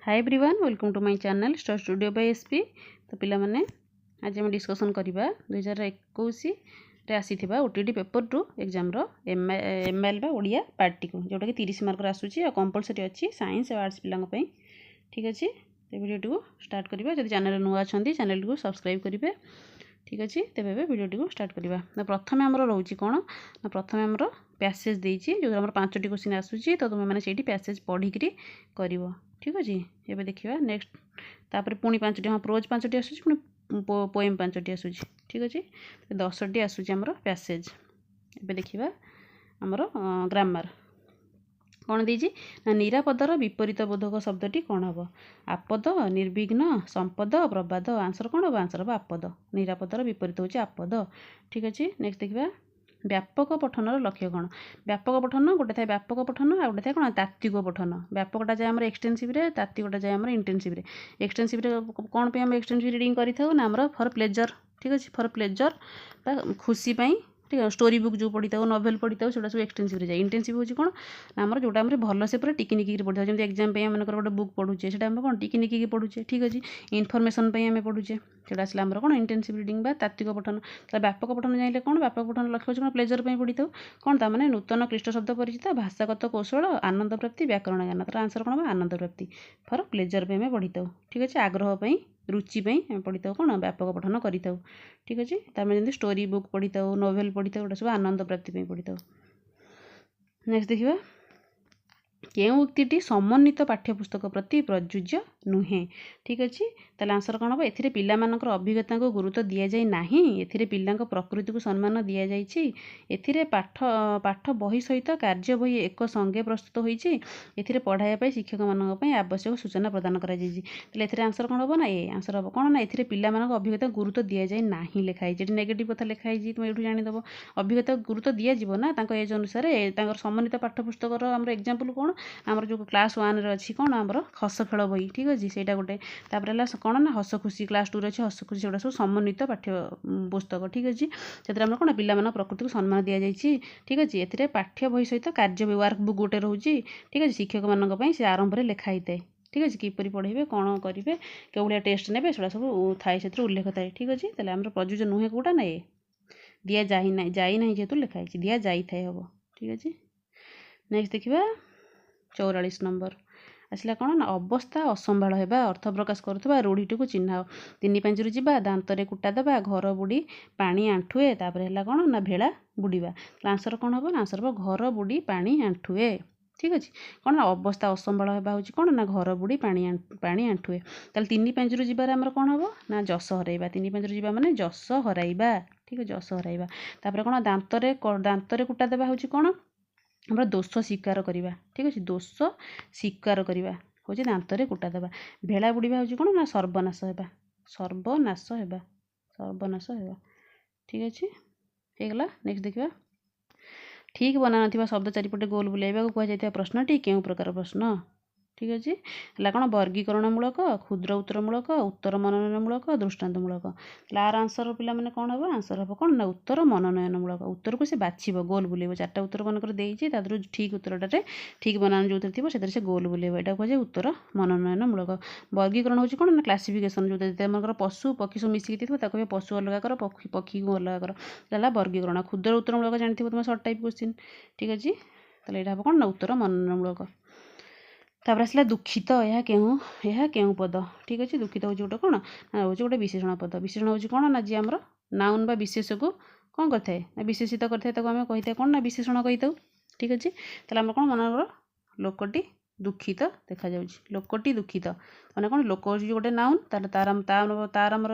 Hi everyone welcome to my channel star studio by SP. तो पिला माने आज हम डिस्कशन करबा 2021 रे आसीथिबा ओटीटी पेपर 2 एग्जाम रो एमएल बा ओडिया पार्ट टी को जोटा कि 30 मार्क रा आसुची आ कंपलसरी अछि साइंस और आर्ट्स पिलांग पई। ठीक अछि, ते वीडियो को स्टार्ट करबा। जदि चैनल नुआ छंदी चैनल को सब्सक्राइब करिवे। ठीक अछि, तेबे वीडियो को स्टार्ट करबा। ना प्रथमे हमरो रहउची कोन ना प्रथमे हमरो पैसेज देइची जो हमरो 5टी क्वेश्चन आसुची, तो तुमे माने सेठी पैसेज पढी करी करिवो। ठीक अछि, एबे देखिबा नेक्स्ट तापर पुनी 5टी हां प्रोज 5टी आसुची पुनी पोएम 5टी आसुची। ठीक अछि, 10टी आसुची हमरो पैसेज। एबे देखिबा हमरो ग्रामर कोन देइची ना निरापदर विपरीत बोधक शब्दटी कोन हबो? आपद, निर्विघ्न, संपद, प्रबाद। आंसर कोन हबो? आंसर हबो आपद। निरापदर विपरीत होची आपद। ठीक अछि, नेक्स्ट देखिबा व्यापक पठनर लक्ष्य कोन? व्यापक पठन गोटे थाए व्यापक पठन आ गोटे थाए कोन तात्विक पठन। व्यापकटा जाय हमर एक्सटेंसिव रे, तात्विकटा जाय हमर इंटेंसिव रे। एक्सटेंसिव रे कोन पे हम एक्सटेंसिव रीडिंग करि थाउ ना हमर फॉर प्लेजर। ठीक अछि, फॉर प्लेजर बा खुशी पई। ठीक है, स्टोरी बुक जो पढ़ी थाउ नोवेल पढ़ी थाउ सेटा सब एक्सटेंसिव रे जाय। इंटेंसिव होची कोन ना हमर जोटा हमर भलो से पूरा टिकी निकी पढ़ी थाउ। जेम एग्जाम पे हम गोटे बुक पढुचे सेटा हम कोन टिकी निकी पढुचे। ठीक अछि, इन्फॉर्मेशन पे हम पढुचे सेटा असला हमर कोन इंटेंसिव रीडिंग बा तात्विक पठन। त व्यापक पठन जाइले कोन व्यापक पठन लक्ष्य होची कोन प्लेजर पे पढी थाउ कोन ता माने नूतन क्लिष्ट शब्द परिचित, भाषागत कौशल, आनंद प्राप्ति, व्याकरण ज्ञान। तर आंसर कोन बा आनंद प्राप्ति फॉर प्लेजर पे हम पढी थाउ। ठीक अछि, आग्रह पई रुचि पई हम पढी थाउ कोन व्यापक पठन करि थाउ। ठीक अछि, त हम जंदी स्टोरी बुक पढी थाउ नोवेल पढी थाउ ओटा सब आनंद प्राप्ति पई पढी थाउ। नेक्स्ट देखिबा केउ उक्तिटी समन्वित पाठ्यपुस्तक प्रति प्रयोज्य नुहे। ठीक अछि, ताले आंसर कोन हबो? एथिरे पिला मानकर अभिज्ञता को गुरुत्व दिया जाय नाही, एथिरे पिलांक प्रकृति को सम्मान दिया जायछि, एथिरे पाठ बही सहित कार्य बही एक संगे प्रस्तुत होईछि, एथिरे पढाया पई शिक्षक मानक पई आवश्यक सूचना प्रदान करा जायछि। ताले एथिरे आंसर कोन हबो ना ए आंसर हबो कोन ना एथिरे पिला मानक अभिज्ञता गुरुत्व दिया जाय नाही लेखा है। जेटी नेगेटिव कथा लेखा है तुम एठु जानि दबो। अभिज्ञता गुरुत्व दिया जीवो ना तांको एज अनुसार तांकर समन्वित पाठ्यपुस्तक रो हमर एग्जांपल कोन आमर जो क्लास 1 रे अछि कोन आमर हस खेल बही। ठीक अछि, सेटा गोटे तापर हला कोन ना हस खुशी क्लास 2 रे अछि हस खुशी सेटा सब समन्वित पाठ्य पुस्तक। ठीक अछि, सेतरे हमर कोन पिला मानक प्रकृति को सम्मान दिया जायछि। ठीक अछि, एथिरे पाठ्य बही सहित कार्य वर्क बुक गोटे रहउछि। ठीक अछि, शिक्षक मानक पई से आरंभ रे लेखा हितै। ठीक अछि, किपरि पढेबे कोन करिवे केउलिया टेस्ट नेबे सेटा सब थाए सेतरे उल्लेख थाए। ठीक अछि, तले हमर प्रयोज्य नुहे कोटा ना ए दिया जाई नाही जेतु लेखा हिछि दिया जाई थाए हबो। ठीक अछि, नेक्स्ट देखिबा 44 नंबर आसला कोन ना अवस्था असंभाळ हेबा अर्थ प्रकाश करथबा रूढ़ीटी को चिन्हाओ। 3 5 रु जिबा दांतरे कुटा दबा घर बुडी पानी आंठुए तापर हला कोन ना भेड़ा बुडीबा। आंसर कोन हबो? आंसर हबो घर बुडी पानी आंठुए। ठीक अछि, कोन ना अवस्था असंभाळ हेबा होची कोन ना घर बुडी पानी आंठुए। ताले 3 5 रु जिबार हमर कोन हबो ना जस हराइबा। 3 5 रु जिबा माने जस हराइबा। ठीक है, जस हराइबा। तापर कोन दांतरे कुटा दबा होची कोन हमरा दोष स्वीकार करिबा। ठीक अछि, दोष स्वीकार करिबा होची दांतरे कुटा दबा। भेड़ा बुडीबा होची कोन ना सर्वनाश हेबा। सर्वनाश हेबा, सर्वनाश हेबा। ठीक अछि, हे गला। नेक्स्ट देखिबा ठीक बना नथिबा शब्द चारिपटे गोल बुलाइबा को कह जायतिबा प्रश्नटी केउ प्रकार प्रश्न। ठीक अछि, हला कोन वर्गीकरण मूलक, क्षुद्र उत्तर मूलक, उत्तर मननयन मूलक, दृष्टांत मूलक। लार आंसर पिला माने कोन हबो? आंसर हबो कोन ना उत्तर मननयन मूलक। उत्तर को से बाछिबो गोल बुलेबो। चारटा उत्तर मन कर देइछि तादरु ठीक उत्तरटारे ठीक बनान जोतर थिबो सेतरे से गोल बुलेबो। एटा कह जे उत्तर मननयन मूलक। वर्गीकरण होची कोन ना क्लासिफिकेशन जोतर जे हमर पशु पक्षी सब मिसिक थिबो ताको हम पशु अलगा कर पक्षी को अलगा कर हला वर्गीकरण। क्षुद्र उत्तर मूलक जानिथिबो तुम शॉर्ट टाइप क्वेश्चन। ठीक अछि, तले एटा हबो कोन ना उत्तर मननयन मूलक। तापर आसला दुखित यह केउ पद। ठीक अछि, दुखित होची गोटे कोन ना होची गोटे विशेषण पद। विशेषण होची कोन ना जे हमर नाउन बा विशेष को कोन करथाय ना विशेषित करथाय ताको हम कहिथाय कोन ना विशेषण कहिथाउ। ठीक अछि, तले हमर कोन मनर लोकटी दुखित देखा जाउछि। लोकटी दुखित माने कोन लोक होची गोटे नाउन तार तार हमर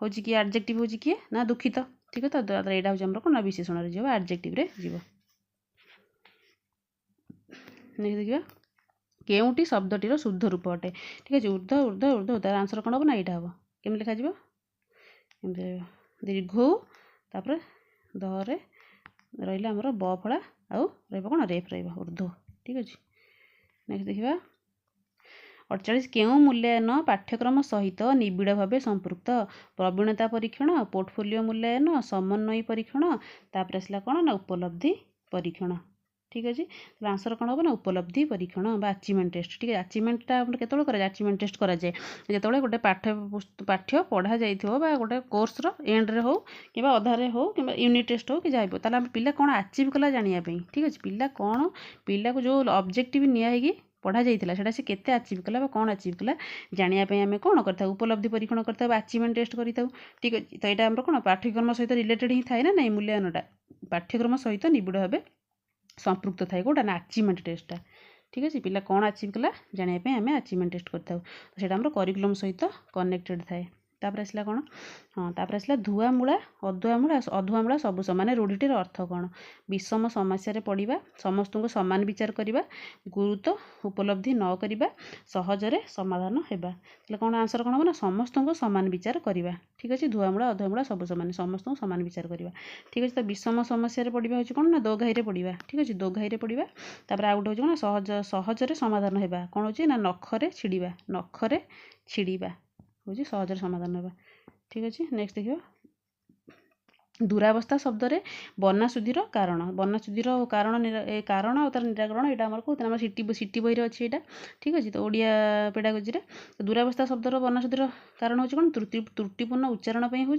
होची कि एडजेक्टिव होची कि ना दुखित। ठीक है, तो एटा होची हमर कोन ना विशेषण रे जीवो एडजेक्टिव रे जीवो। नेक्स्ट देखिबा केउटी शब्दटीर शुद्ध रूप अटे। ठीक अछि, ऊर्ध्व ऊर्ध्व ऊर्ध्व तार आंसर कोन हबो ना एटा हबो। केमि लिखा जीवो दीर्घ तापर दरे रहिला हमर ब फळा आउ रहबो कोन रेफ रहबो ऊर्ध्व। ठीक अछि, नेक्स्ट देखिबा 48 केउ मूल्यांकन पाठ्यक्रम सहित निबिड़ भावे संपृक्त। प्रवीणता परीक्षण, पोर्टफोलियो मूल्यांकन, समन्वय परीक्षण, तापर आसला कोन ना उपलब्धि परीक्षण। ठीक अच्छे आंसर कौन हम ना उपलब्धि परीक्षण बा अचिवमेंट टेस्ट ठीक है अचिवमेंटा केतବେଳେ कराए अचिवमेंट टेस्ट कराए जो गोटे पाठ्य पढ़ा जाइए गोटे कोर्स एंड रे हो कि अधारे हो कि यूनिट टेस्ट हो कि जाइए ताला पिला कौन अचिव कला जानापी ठीक अच्छे पिला कौन पिला को जो ऑब्जेक्टिव नियाई पढ़ा जाइए सेटा से केते अचिव कला कौन अचिव कला जानापी आम कौन करता उपलब्धि परीक्षण करता अचिवमेंट टेस्ट करूँ ठीक अच्छे तो यहाँ कौन पाठ्यक्रम सहित रिलेटेड ही थाए ना नहीं मूल्यांकनटा पाठ्यक्रम सहित निबिड़ भाव संपृक्त थाए कौटा ना अचिवमेंट टेस्टा ठीक अच्छे पिला कौन अचिव कला जानापी आम अचिवमेंट टेस्ट करता तो सेटा करिकुलम सहित कनेक्टेड थाए तापर आसला कौन हाँ तापर आसला धुआमूला अधुआमूला सब समान रूढ़ीटीर अर्थ कौन विषम समस्या पढ़ा समस्त को सामान विचार करवा गुरुत्व उपलब्धि न करवा सहजरे समाधान होगा कौन आंसर कौन हम ना समस्त को सामान विचार करवा ठीक अच्छे धुआमूला अधुआमूला सब समान समस्त को सामान विचार करवा ठीक अच्छे तो विषम समस्या पढ़ा हो कौन ना दो घाई पढ़ा ठीक अच्छे दो घाई पढ़ा तापर आउ गोटे कौन सहजरे समाधान होगा कौन हो ना नखरे छिड़ा हूँ सहजरे समाधान होगा ठीक अच्छे नेक्स्ट देखिए दुरावस्था शब्द रे वर्णाशुद्धिर कारण कारण और तार निराकरण यहाँ आम कहते सिटी बही अच्छी यहाँ ठीक अच्छे तो ओडिया पेडागोजी तो दुरावस्था शब्दर वर्णाशुद्धिर कारण हूँ कौन त्रुटिपूर्ण उच्चारण हो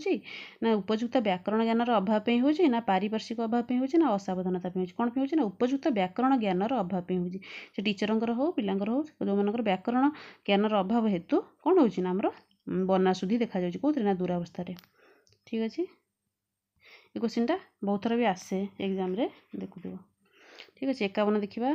ना उपयुक्त व्याकरण ज्ञान अभाव हो ना पारिपार्श्विक अभाव हो ना असावधानता कौन हो ना उपयुक्त व्याकरण ज्ञान अभाव हो टीचर हो पिलांर हो जो मन व्याकरण ज्ञान अभाव हेतु कौन हो आमर वर्णाशुद्धि देखा जाए कौन ना दुरावस्था ठीक अच्छे ये क्वेश्चनटा बहुत थर भी आसे एग्जाम रे देखु ठीक अच्छे 51 देखा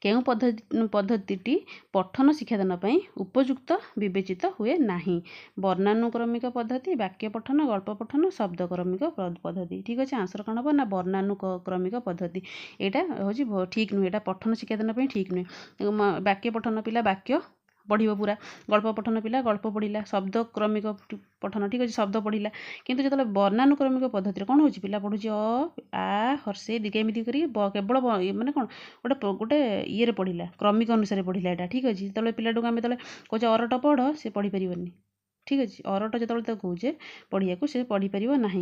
केउं पद्धति पठन शिक्षादान उपयुक्त विवेचित हुए नहीं वर्णानुक्रमिक पद्धति वाक्य पठन गल्प पठन शब्दक्रमिक पद्धति ठीक अच्छे आंसर कौन हम ना वर्णानुक्रमिक पद्धति यहाँ हूँ ठीक नुहे यहाँ पठन शिक्षादान ठीक नुहे वाक्य पठन पिला वाक्य पढ़ो पूरा गल्प पठन पिला गल्प पढ़ला शब्द क्रमिक पठन ठीक अच्छे शब्द पढ़ला किंतु जो वर्णानुक्रमिक पद्धति कौन हो पिला पढ़ुची आ हर्षे दिगेमती केवल माने कौन गोटे गोटे ये पढ़ला क्रमिक अनुसार पढ़ला यहाँ ठीक अच्छे जो पिलाटू आम जो कहे अरट पढ़ से पढ़ी पारनि ठीक अच्छे अरट जो कहे पढ़िया को सी पढ़ी पार ना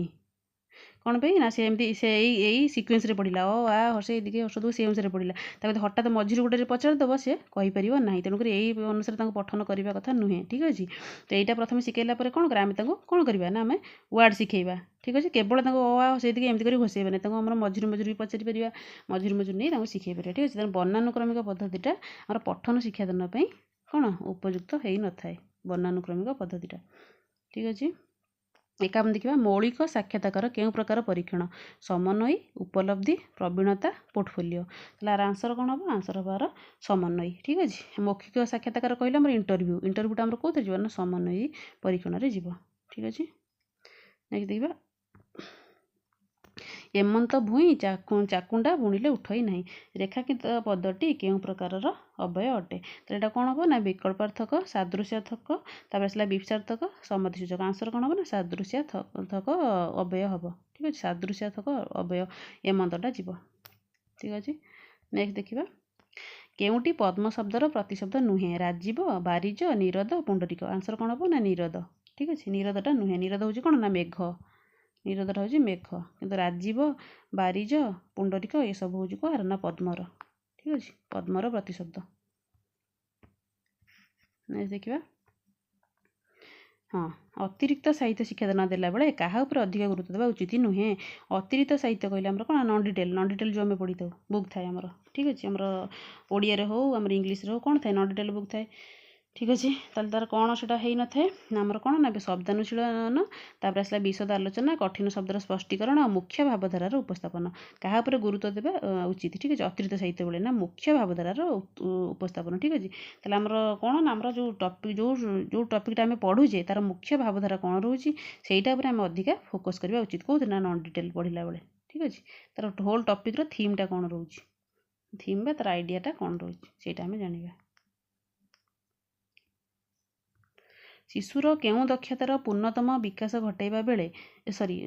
कौन पे ना सेमती से यही सिक्वेन्स पढ़ला आ हर्षे दिखे हर्ष दो से अनुसार पढ़ला ताकि हठात मझी गोटे पचारदेव से कहीपर ना तेणुक यही अनुसार पठन करने कथा नुहे ठीक अच्छे तो यहाँ प्रथम शिखेला कौन कर आम कौन करवा ना आम वार्ड शिखेबा ठीक अच्छे केवल से एमती कर घोषेबा नहीं आम मझुरी भी पचारि पार मझुरी नहीं शिखे पार ठीक अच्छे वर्णानुक्रमिक पद्धतिटा आम पठन शिक्षादान कौन उपयुक्त हो न था वर्णानुक्रमिक पद्धतिटा ठीक अच्छे 51 देखा मौलिक साक्षात्कार केउं प्रकार परीक्षण समन्वयी उपलब्धि प्रवीणता पोर्टफोलियो तार आंसर कौन हम आंसर हम समन्वयी ठीक अच्छे मौखिक साक्षात्कार कहले आम इंटरव्यूटा आम कौन जी ना समन्वयी परीक्षण में जीव ठीक अच्छे नेक्स्ट देखा एमंत भूई चाकुंडा बुणिले उठई नहीं रेखांकित पदटी केउं प्रकार अव्यय अटे तो यहाँ कौन हम ना विकल्पार्थक सादृश्यार्थक आसला विपसार्थक समतिसूचक आंसर कौन हम ना सादृश्यार्थक अव्यय हम ठीक अच्छे सादृश्यार्थक अव्यय एमंतटा जीव ठीक अच्छे नेक्स्ट देखा केउंटी पद्म शब्दर प्रतिशब्द नुहे राजीव बारिज निरद पुंडरीक आंसर कौन हम ना निरद ठीक अच्छे निरदटा नुहे निरद हूँ कौन ना मेघ निरदटा हूँ मेघ किंतु राजीव बारिज पुंडरीक ये सब हूँ कह ना पद्मर ठीक अच्छे पद्मर प्रतिशब्द देखा हाँ अतिरिक्त साहित्य शिक्षादान देला बेले क्या अधिक गुरुत्व देवा उचित नुहे अतिरिक्त साहित्य कहले आमर कौन नन डिटेल जो आम पढ़ी था बुक थाए आमर ठीक अच्छे आमर ओडिया हो आमर इंग्लीश हो कौन थाए नन डिटेल बुक थाए ठीक अच्छे तार कौन से न था आमर कौन ना शब्दानुशीलन तापर आसला विशद आलोचना कठिन शब्दर स्पष्टीकरण और मुख्य भावधारार उपस्थापन क्या गुरुत्व देवा उचित ठीक अच्छे अतिरिक्त साहित्य बेले ना मुख्य भावधारार उपस्थापन ठीक अच्छे ताहले आमर कौन ना आमर जो टॉपिक जो टॉपिकटा आम पढ़ुचे तार मुख्य भावधारा कौन रोचे सेटा पर आम अधिका फोकस करवा उचित कौन ना नन डिटेल पढ़ला बेले ठीक अच्छे तार होल टॉपिक थीमटा कौन रोचे थीम बा तार आइडियाटा कौन रोचे सेटा आम जानिबा शिशुर केउं दक्षतार पूर्णतम विकास घटाइबा बेले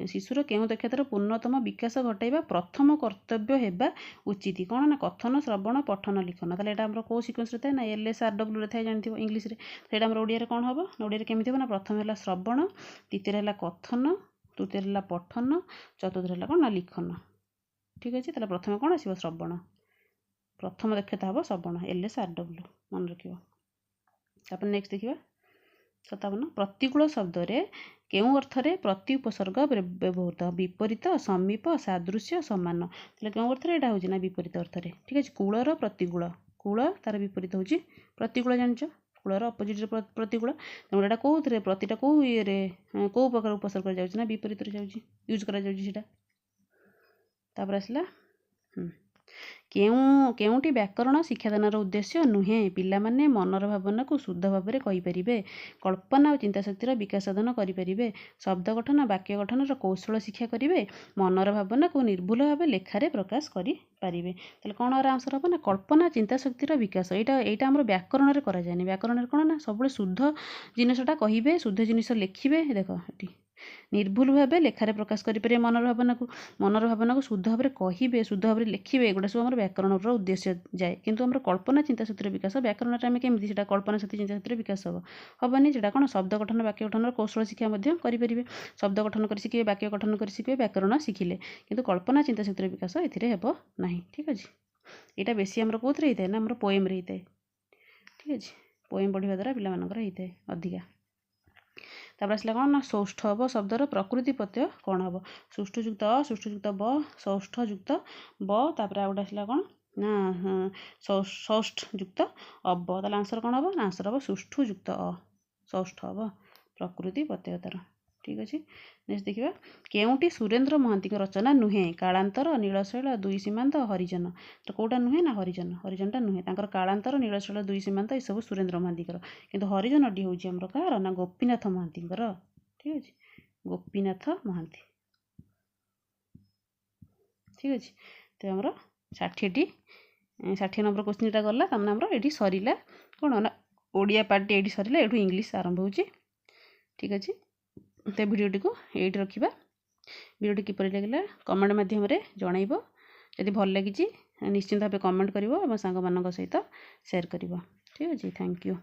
शिशुर केउं दक्षतार पूर्णतम विकास घटाइबा प्रथम कर्तव्य हेबा उचित कौन ना कथन श्रवण पठन लिखन ताहले एटा हमर को सीक्वेंस रे थाए ना LSRW रे थाए जानथिबो इंग्लिश रे सेटा हमर ओडिया रे कोन हबो ओडिया रे केमिति हबो ना प्रथम हैला श्रवण द्वितीय हैला कथन तृतीय हैला पठन चतुर्थ हैला कोन ना लिखन ठीक अच्छे ताहले प्रथम कौन आसो श्रवण प्रथम दक्षता हम श्रवण LSRW मन रखियो तापर नेक्स्ट देखिबा 57 प्रतिकूल शब्द रे केउं अर्थरे प्रति उपसर्ग व्यवहृत विपरीत समीप सादृश्य समान ताहले केउं अर्थरे एटा होची ना विपरीत अर्थरे ठीक अछि कूलर प्रतिकूल कूल तार विपरीत होची प्रतिकूल जानचो कूलर अपोजिट प्रतिकूल तेणु एटा कोउथरे प्रतिटा को ये रे को प्रकार उपसर्ग जाउची ना विपरीत रे जाउची यूज करा जाउची सेटा तापर आसला केउंटी व्याकरण शिक्षादानर उद्देश्य नुहे पिलामाने मनर भावना को शुद्ध भाव में कहींपर कल्पना और चिंताशक्तिर विकास साधन करें शब्द गठन वाक्य गठन कौशल शिक्षा करेंगे मनर भावना को निर्भुल भाव लेखार प्रकाश करें कौन आंसर हम ना कल्पना चिंताशक्तिर विकास यहाँ आम व्याकरण में कराए व्याकरण कौन ना सब शुद्ध जिनसटा कहे शुद्ध जिनिस लिखे देख ये निर्भुल भाव लेखार प्रकाश करें मनर भावना को शुद्ध भाव में कहे शुद्ध भाव में लिखे एगुड़ा सब आम व्याकरण उद्देश्य जाए किंतु आम कल्पना चिंताशक्तिर विकास व्याकरण आम केमी कल्पना शक्ति चिंताशक्तिर विकास हेनी जोटा कौन शब्द गठन वाक्य गठन कौशल शिक्षा करेंगे शब्द गठन कर शिखे वाक्य गठन कर शिखे व्याकरण शिखिले किंतु कल्पना चिंताशक्तिर विकास ए ना ठीक अच्छे यहाँ बेसी आम कौन होता है ना आम पोएम होता है ठीक अच्छे पोएम पढ़ा द्वारा पिलाମାନଙ୍କର होता है अधिका तापर आसला कौन ना षष्ठ हम शब्दर प्रकृति प्रत्यय कौन हम सुष्ठुयुक्त सुष्ठुयुक्त ब षष्ठयुक्त ब तापर आ गोटे आसला कौन ना षष्ठयुक्त अब ताहले आंसर कौन हम ना आंसर हम सुष्ठुयुक्त षष्ठ हम प्रकृति प्रत्यय तार ठीक अच्छे नेक्स्ट देखिए केउंटी सुरेन्द्र महांती रचना नुहे कालांतर नीलशैल दुई सीमांत हरिजन तो कौटा नुहे ना हरिजन हरिजनटा नुहे तांकर कालांतर नीलशैल दुई सीमांत ये सब सुरेन्द्र महांती किंतु हरिजनटी हूँ आमर कहार ना गोपीनाथ महांती ठीक अच्छे गोपीनाथ महांती ठीक अच्छे तो आमर 60 नंबर क्वेश्चन यहाँ गला तमें आमर ये सरला कौन ना ओडिया पार्ट ये सरला ये इंग्लीश आरंभ हो ठीक अच्छे तो भिडियोटी को ये रखा भिडियोटी किपर लगे कमेंट मध्यम जनइब जदि भल लगी निश्चिंत भाव कमेंट कर सांग मान सहित शेयर कर ठीक अच्छे थैंक यू।